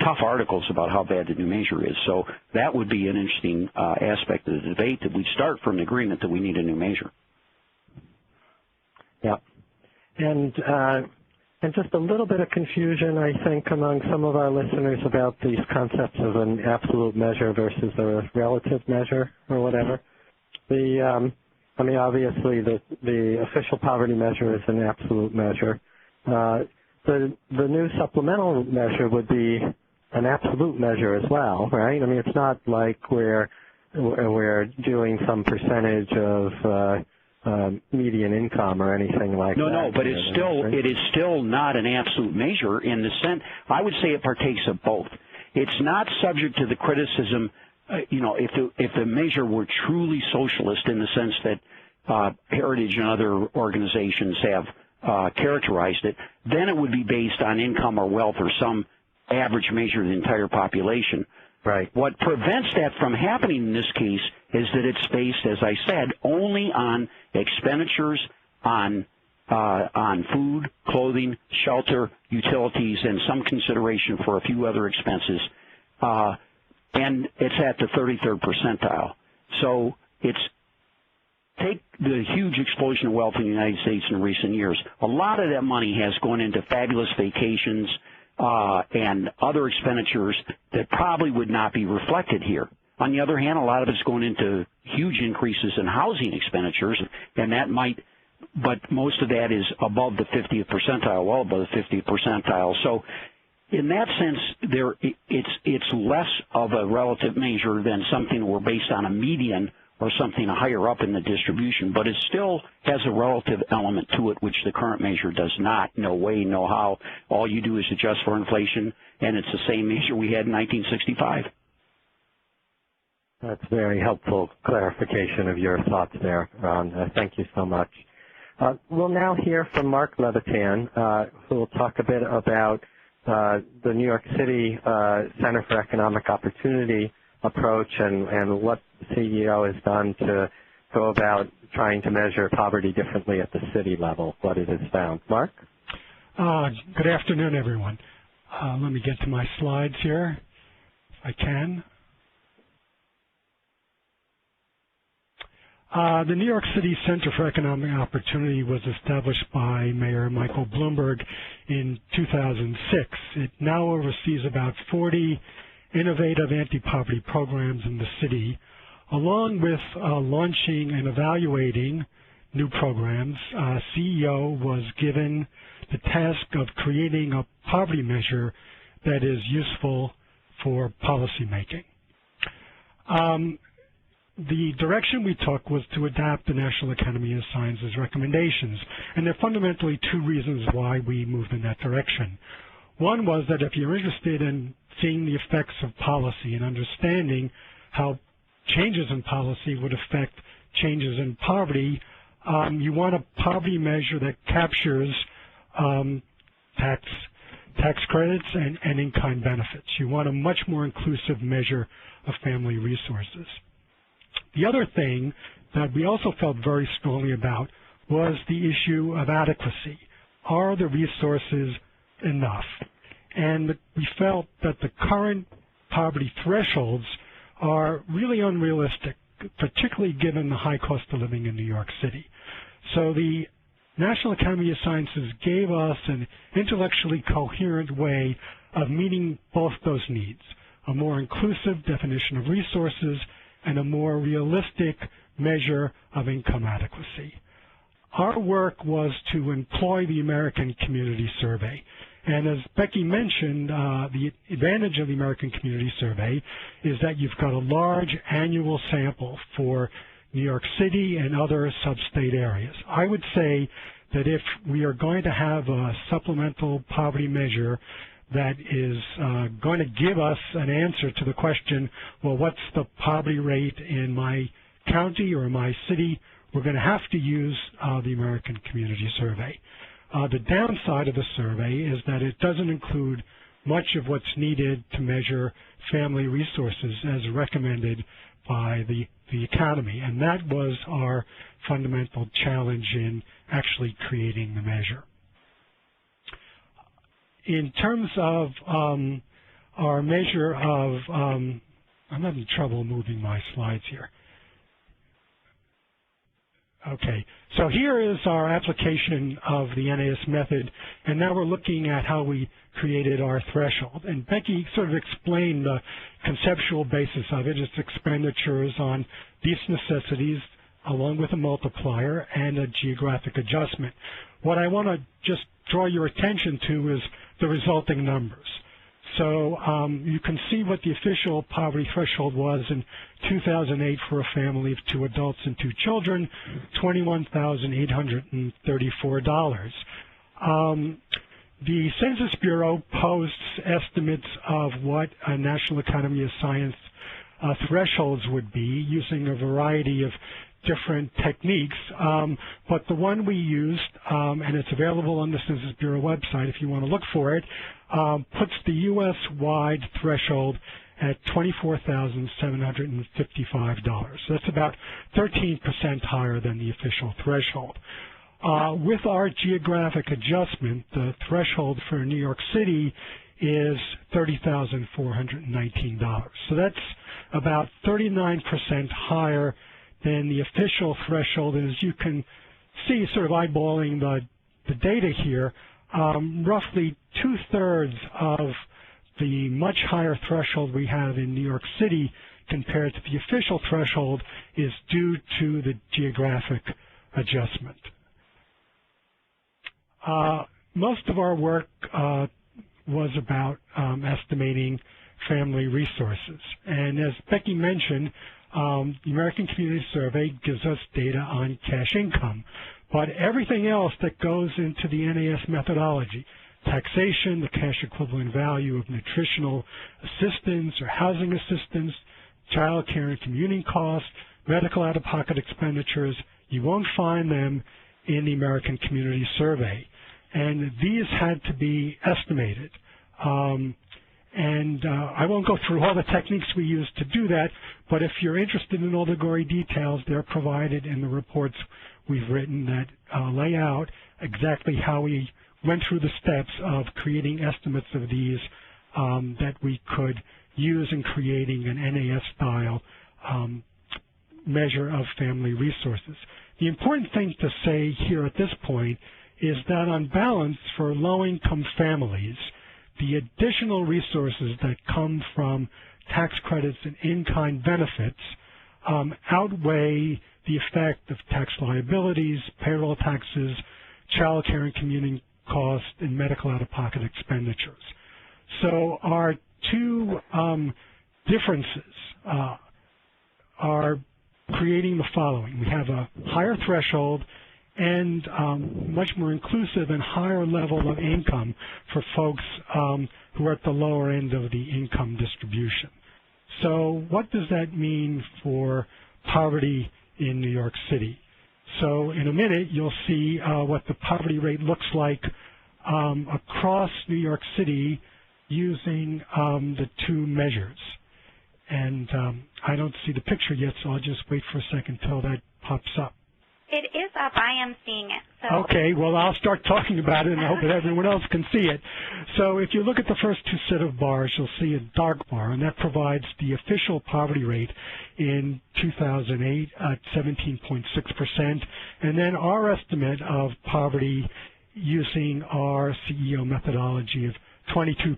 tough articles about how bad the new measure is. So that would be an interesting aspect of the debate, that we start from an agreement that we need a new measure. Yeah. And just a little bit of confusion, I think, among some of our listeners about these concepts of an absolute measure versus a relative measure or whatever. Obviously, the official poverty measure is an absolute measure. The new supplemental measure would be an absolute measure as well, right? I mean, it's not like we're doing some percentage of median income or anything like that. No, but it is still not an absolute measure in the sense. I would say it partakes of both. It's not subject to the criticism. If the measure were truly socialist in the sense that Heritage and other organizations have characterized it, then it would be based on income or wealth or some average measure of the entire population. Right. What prevents that from happening in this case is that it's based, as I said, only on expenditures on food, clothing, shelter, utilities, and some consideration for a few other expenses. And it's at the 33rd percentile. So take the huge explosion of wealth in the United States in recent years. A lot of that money has gone into fabulous vacations and other expenditures that probably would not be reflected here. On the other hand, a lot of it's going into huge increases in housing expenditures, and that might, but most of that is above the 50th percentile, well above the 50th percentile. So in that sense, it's less of a relative measure than something we're based on a median or something higher up in the distribution, but it still has a relative element to it, which the current measure does not. No way, no how. All you do is adjust for inflation, and it's the same measure we had in 1965. That's very helpful clarification of your thoughts there, Ron. Thank you so much. We'll now hear from Mark Levitan, who will talk a bit about the New York City Center for Economic Opportunity approach and what the CEO has done to go about trying to measure poverty differently at the city level, what it has found. Mark? Good afternoon, everyone. Let me get to my slides here, if I can. The New York City Center for Economic Opportunity was established by Mayor Michael Bloomberg in 2006. It now oversees about 40 innovative anti-poverty programs in the city, along with launching and evaluating new programs. CEO was given the task of creating a poverty measure that is useful for policymaking. The direction we took was to adapt the National Academy of Sciences recommendations, and there are fundamentally two reasons why we moved in that direction. One was that if you're interested in seeing the effects of policy and understanding how changes in policy would affect changes in poverty, you want a poverty measure that captures tax credits and in-kind benefits. You want a much more inclusive measure of family resources. The other thing that we also felt very strongly about was the issue of adequacy. Are the resources enough? And we felt that the current poverty thresholds are really unrealistic, particularly given the high cost of living in New York City. So the National Academy of Sciences gave us an intellectually coherent way of meeting both those needs, a more inclusive definition of resources and a more realistic measure of income adequacy. Our work was to employ the American Community Survey. And as Becky mentioned, the advantage of the American Community Survey is that you've got a large annual sample for New York City and other sub-state areas. I would say that if we are going to have a supplemental poverty measure that is going to give us an answer to the question, well, what's the poverty rate in my county or my city, we're going to have to use the American Community Survey. The downside of the survey is that it doesn't include much of what's needed to measure family resources as recommended by the Academy, and that was our fundamental challenge in actually creating the measure. In terms of our measure of, I'm having trouble moving my slides here. Okay, so here is our application of the NAAS method, and now we're looking at how we created our threshold. And Becky sort of explained the conceptual basis of it. It's expenditures on these necessities along with a multiplier and a geographic adjustment. What I want to just draw your attention to is the resulting numbers. So you can see what the official poverty threshold was in 2008 for a family of 2 adults and 2 children, $21,834. The Census Bureau posts estimates of what a National Academy of Science thresholds would be using a variety of different techniques, but the one we used, and it's available on the Census Bureau website if you want to look for it, puts the U.S.-wide threshold at $24,755. So that's about 13% higher than the official threshold. With our geographic adjustment, the threshold for New York City is $30,419. So that's about 39% higher than the official threshold. And as you can see, sort of eyeballing the data here, roughly 2/3 of the much higher threshold we have in New York City compared to the official threshold is due to the geographic adjustment. Most of our work was about estimating family resources. And as Becky mentioned, the American Community Survey gives us data on cash income. But everything else that goes into the NAAS methodology, taxation, the cash equivalent value of nutritional assistance or housing assistance, child care and commuting costs, medical out-of-pocket expenditures, you won't find them in the American Community Survey. And these had to be estimated. I won't go through all the techniques we used to do that, but if you're interested in all the gory details, they're provided in the reports we've written that lay out exactly how we went through the steps of creating estimates of these that we could use in creating an NAAS-style measure of family resources. The important thing to say here at this point is that on balance for low-income families, the additional resources that come from tax credits and in-kind benefits outweigh the effect of tax liabilities, payroll taxes, child care and commuting costs, and medical out-of-pocket expenditures. So our two differences are creating the following. We have a higher threshold and much more inclusive and higher level of income for folks who are at the lower end of the income distribution. So what does that mean for poverty in New York City? So in a minute, you'll see what the poverty rate looks like across New York City using the two measures. And I don't see the picture yet, so I'll just wait for a second until that pops up. It is up. I am seeing it. So. Okay, well, I'll start talking about it, and I hope that everyone else can see it. So if you look at the first two set of bars, you'll see a dark bar, and that provides the official poverty rate in 2008 at 17.6%, and then our estimate of poverty using our CEO methodology of 22%.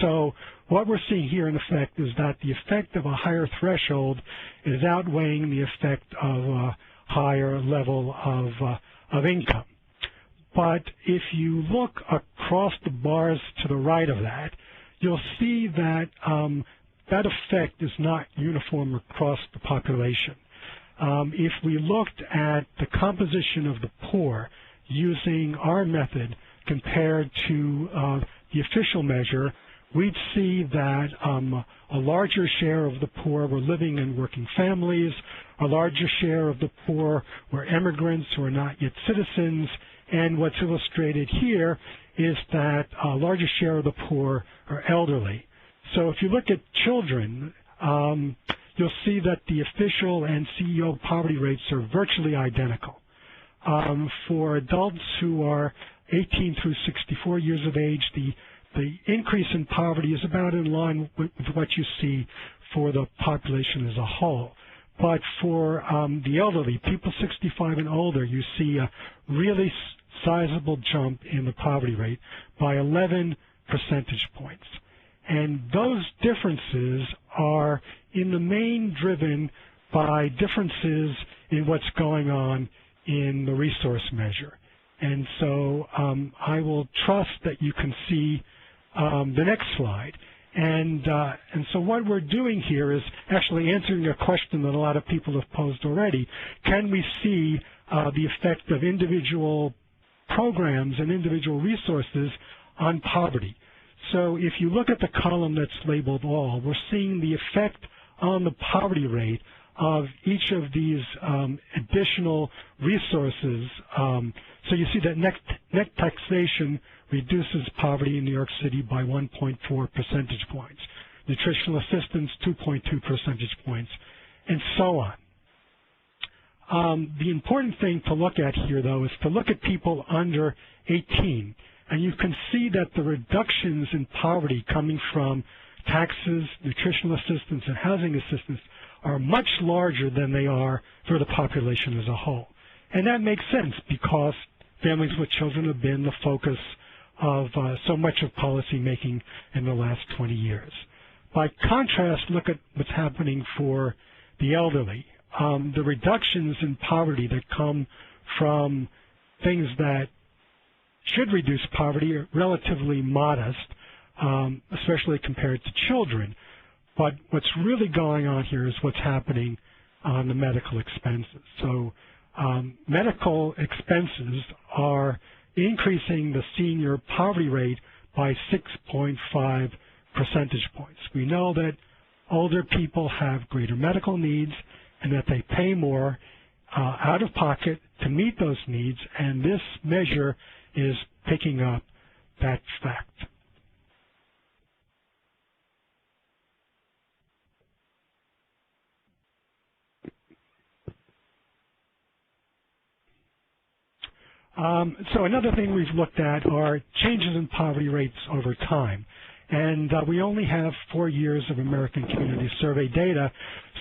So what we're seeing here, in effect, is that the effect of a higher threshold is outweighing the effect of a higher level of income. But if you look across the bars to the right of that, you'll see that that effect is not uniform across the population. If we looked at the composition of the poor using our method compared to the official measure, we'd see that a larger share of the poor were living in working families, a larger share of the poor were immigrants who are not yet citizens, and what's illustrated here is that a larger share of the poor are elderly. So if you look at children, you'll see that the official and CEO poverty rates are virtually identical. For adults who are 18 through 64 years of age, the increase in poverty is about in line with what you see for the population as a whole. But for the elderly, people 65 and older, you see a really sizable jump in the poverty rate by 11 percentage points. And those differences are in the main driven by differences in what's going on in the resource measure. And so I will trust that you can see the next slide. And so what we're doing here is actually answering a question that a lot of people have posed already. Can we see the effect of individual programs and individual resources on poverty? So if you look at the column that's labeled all, we're seeing the effect on the poverty rate of each of these additional resources. So you see that net taxation reduces poverty in New York City by 1.4 percentage points. Nutritional assistance, 2.2 percentage points, and so on. The important thing to look at here, though, is to look at people under 18. And you can see that the reductions in poverty coming from taxes, nutritional assistance, and housing assistance are much larger than they are for the population as a whole. And that makes sense because families with children have been the focus of so much of policy making in the last 20 years. By contrast, look at what's happening for the elderly. The reductions in poverty that come from things that should reduce poverty are relatively modest, especially compared to children. But what's really going on here is what's happening on the medical expenses. So medical expenses are increasing the senior poverty rate by 6.5 percentage points. We know that older people have greater medical needs and that they pay more out of pocket to meet those needs, and this measure is picking up that fact. So another thing we've looked at are changes in poverty rates over time. And we only have 4 years of American Community Survey data,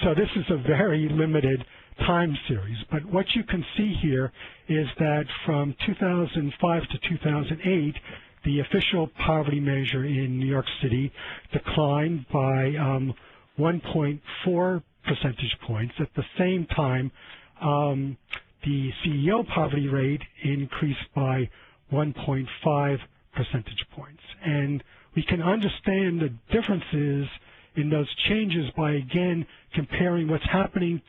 so this is a very limited time series. But what you can see here is that from 2005 to 2008, the official poverty measure in New York City declined by 1.4 percentage points. At the same time, the CEO poverty rate increased by 1.5 percentage points. And we can understand the differences in those changes by, again, comparing what's happening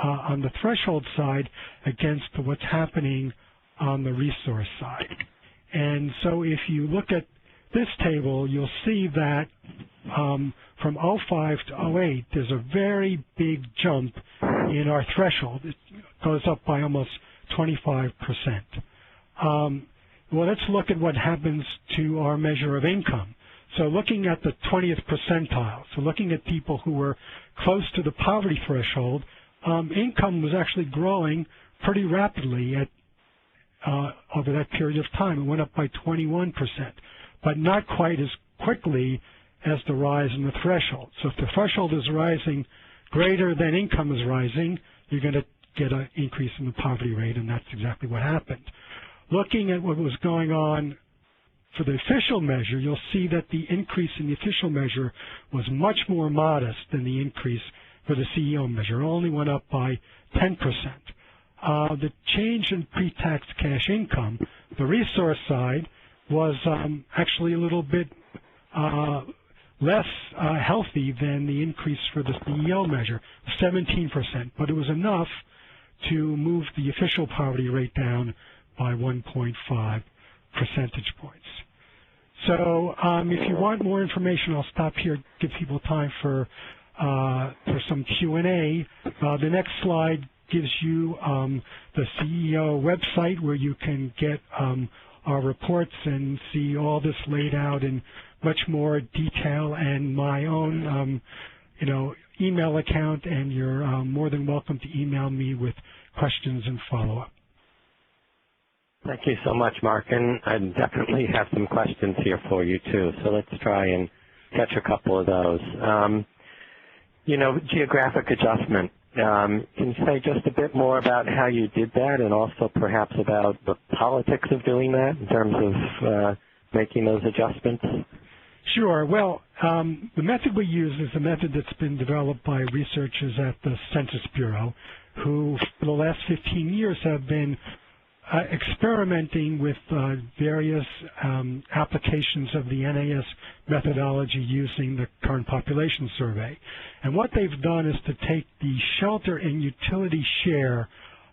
on the threshold side against what's happening on the resource side. And so if you look at this table, you'll see that from 05 to 08, there's a very big jump in our threshold. It goes up by almost 25%. Well, let's look at what happens to our measure of income. So looking at the 20th percentile, so looking at people who were close to the poverty threshold, income was actually growing pretty rapidly over that period of time. It went up by 21%, but not quite as quickly as the rise in the threshold. So if the threshold is rising greater than income is rising, you're going to get an increase in the poverty rate, and that's exactly what happened. Looking at what was going on for the official measure, you'll see that the increase in the official measure was much more modest than the increase for the CEO measure. It only went up by 10%. The change in pre-tax cash income, the resource side, was actually a little bit less healthy than the increase for the CEO measure, 17%, but it was enough to move the official poverty rate down by 1.5 percentage points. So if you want more information, I'll stop here, give people time for some Q&A. The next slide gives you the CEO website where you can get our reports and see all this laid out in much more detail, and my own email account, and you're more than welcome to email me with questions and follow-up. Thank you so much, Mark, and I definitely have some questions here for you too, so let's try and catch a couple of those. Geographic adjustment. Can you say just a bit more about how you did that, and also perhaps about the politics of doing that in terms of making those adjustments? Sure. Well, the method we use is a method that's been developed by researchers at the Census Bureau, who for the last 15 years have been experimenting with various applications of the NAAS methodology using the current population survey. And what they've done is to take the shelter and utility share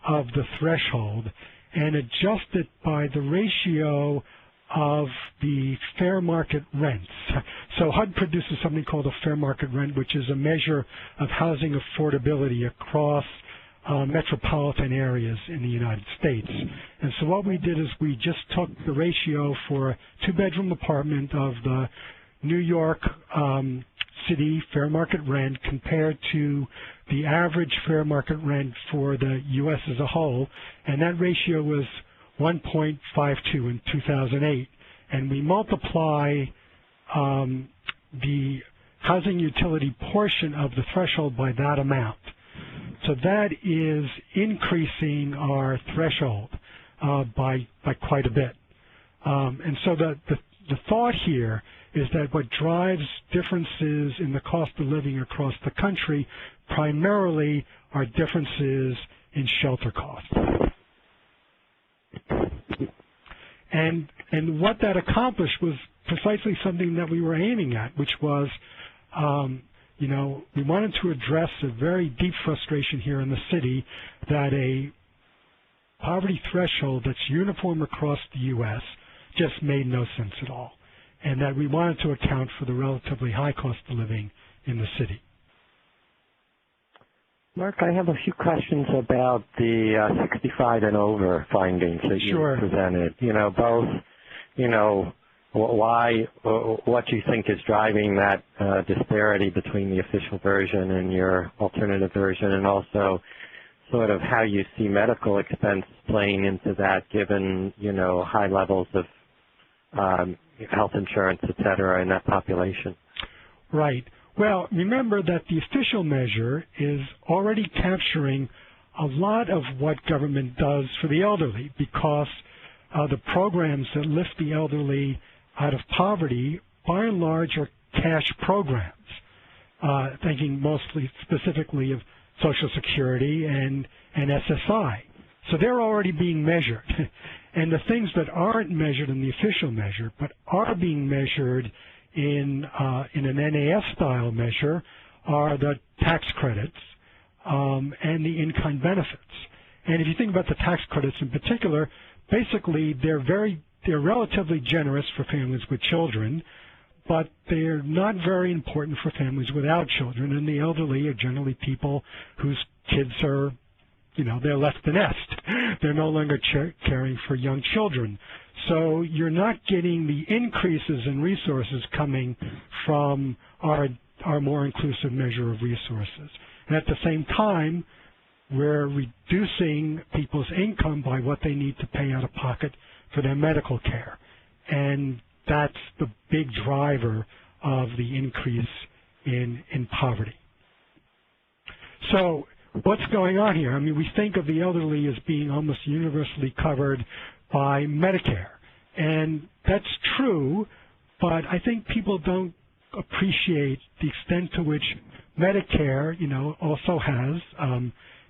of the threshold and adjust it by the ratio of the fair market rents. So HUD produces something called a fair market rent, which is a measure of housing affordability across metropolitan areas in the United States. And so what we did is we just took the ratio for a two-bedroom apartment of the New York City fair market rent compared to the average fair market rent for the U.S. as a whole, and that ratio was 1.52 in 2008. And we multiply the housing utility portion of the threshold by that amount. So that is increasing our threshold by quite a bit. And so the thought here is that what drives differences in the cost of living across the country primarily are differences in shelter costs. And what that accomplished was precisely something that we were aiming at, which was we wanted to address a very deep frustration here in the city that a poverty threshold that's uniform across the U.S. just made no sense at all, and that we wanted to account for the relatively high cost of living in the city. Mark, I have a few questions about the 65 and over findings that you presented. Both, why, what you think is driving that disparity between the official version and your alternative version, and also sort of how you see medical expense playing into that, given high levels of health insurance, et cetera, in that population. Right. Well, remember that the official measure is already capturing a lot of what government does for the elderly, because the programs that lift the elderly out of poverty, by and large, are cash programs, thinking mostly specifically of Social Security and SSI. So they're already being measured. And the things that aren't measured in the official measure, but are being measured in an NAAS-style measure, are the tax credits and the in-kind benefits. And if you think about the tax credits in particular, basically they're relatively generous for families with children, but they're not very important for families without children. And the elderly are generally people whose kids are, they're left the nest. They're no longer caring for young children. So you're not getting the increases in resources coming from our more inclusive measure of resources. And at the same time, we're reducing people's income by what they need to pay out of pocket for their medical care. And that's the big driver of the increase in poverty. So what's going on here? I mean, we think of the elderly as being almost universally covered by Medicare. And that's true, but I think people don't appreciate the extent to which Medicare, also has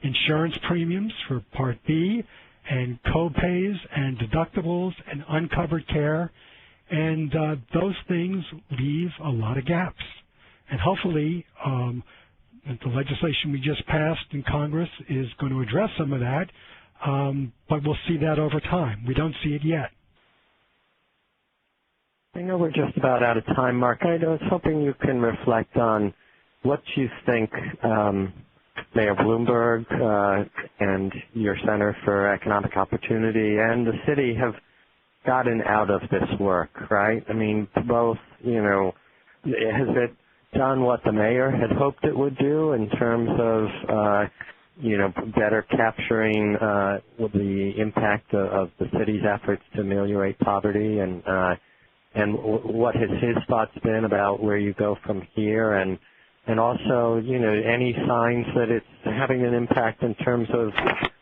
insurance premiums for Part B and co-pays and deductibles and uncovered care. And those things leave a lot of gaps. And hopefully the legislation we just passed in Congress is going to address some of that, but we'll see that over time. We don't see it yet. I know we're just about out of time, Mark. I was hoping you can reflect on what you think Mayor Bloomberg and your Center for Economic Opportunity and the city have gotten out of this work, right? I mean, both, has it done what the mayor had hoped it would do in terms of, better capturing the impact of the city's efforts to ameliorate poverty, and what has his thoughts been about where you go from here, and also, any signs that it's having an impact in terms of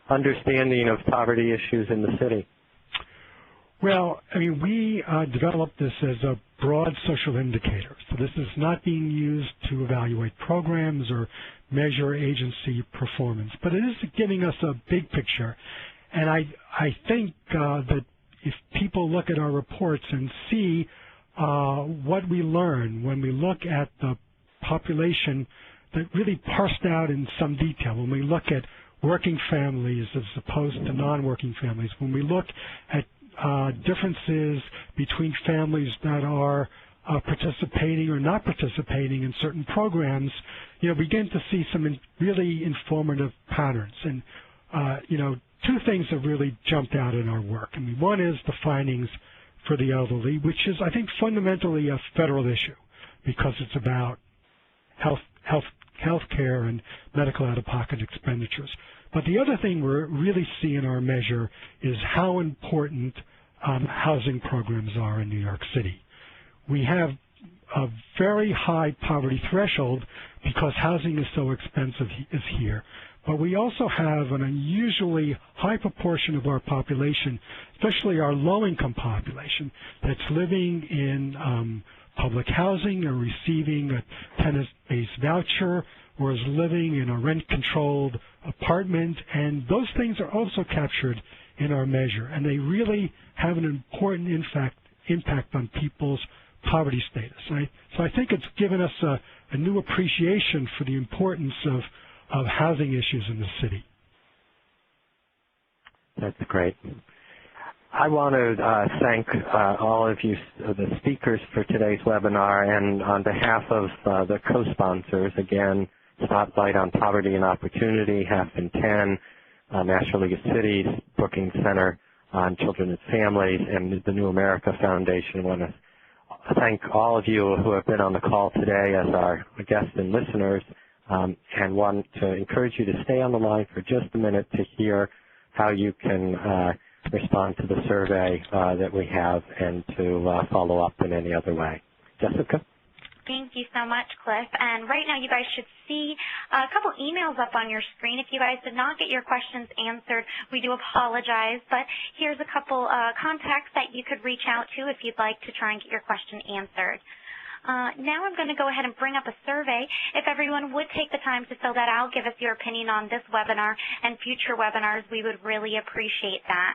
understanding of poverty issues in the city? Well, I mean, we developed this as a broad social indicator. So this is not being used to evaluate programs or measure agency performance, but it is giving us a big picture. And I think that if people look at our reports and see what we learn when we look at the population that really parsed out in some detail, when we look at working families as opposed to non-working families, when we look at differences between families that are participating or not participating in certain programs, begin to see some really informative patterns. And, two things have really jumped out in our work. I mean, one is the findings for the elderly, which is, I think, fundamentally a federal issue because it's about health care and medical out-of-pocket expenditures. But the other thing we really see in our measure is how important housing programs are in New York City. We have a very high poverty threshold because housing is so expensive here. But we also have an unusually high proportion of our population, especially our low-income population, that's living in public housing or receiving a tenant-based voucher or is living in a rent-controlled apartment. And those things are also captured in our measure, and they really have an important impact on people's poverty status. So I think it's given us a new appreciation for the importance of housing issues in the city. That's great. I want to thank all of you, the speakers for today's webinar, and on behalf of the co-sponsors, again, Spotlight on Poverty and Opportunity, Half in 10, National League of Cities, Brookings Center on Children and Families, and the New America Foundation. I want to thank all of you who have been on the call today as our guests and listeners, and want to encourage you to stay on the line for just a minute to hear how you can respond to the survey that we have and to follow up in any other way. Jessica? Thank you so much, Cliff. And right now you guys should see a couple emails up on your screen. If you guys did not get your questions answered, we do apologize, but here's a couple contacts that you could reach out to if you'd like to try and get your question answered. Now I'm going to go ahead and bring up a survey. If everyone would take the time to fill that out, give us your opinion on this webinar and future webinars, we would really appreciate that.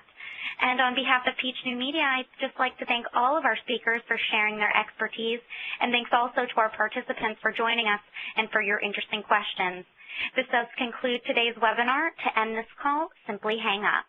And on behalf of Peach New Media, I'd just like to thank all of our speakers for sharing their expertise, and thanks also to our participants for joining us and for your interesting questions. This does conclude today's webinar. To end this call, simply hang up.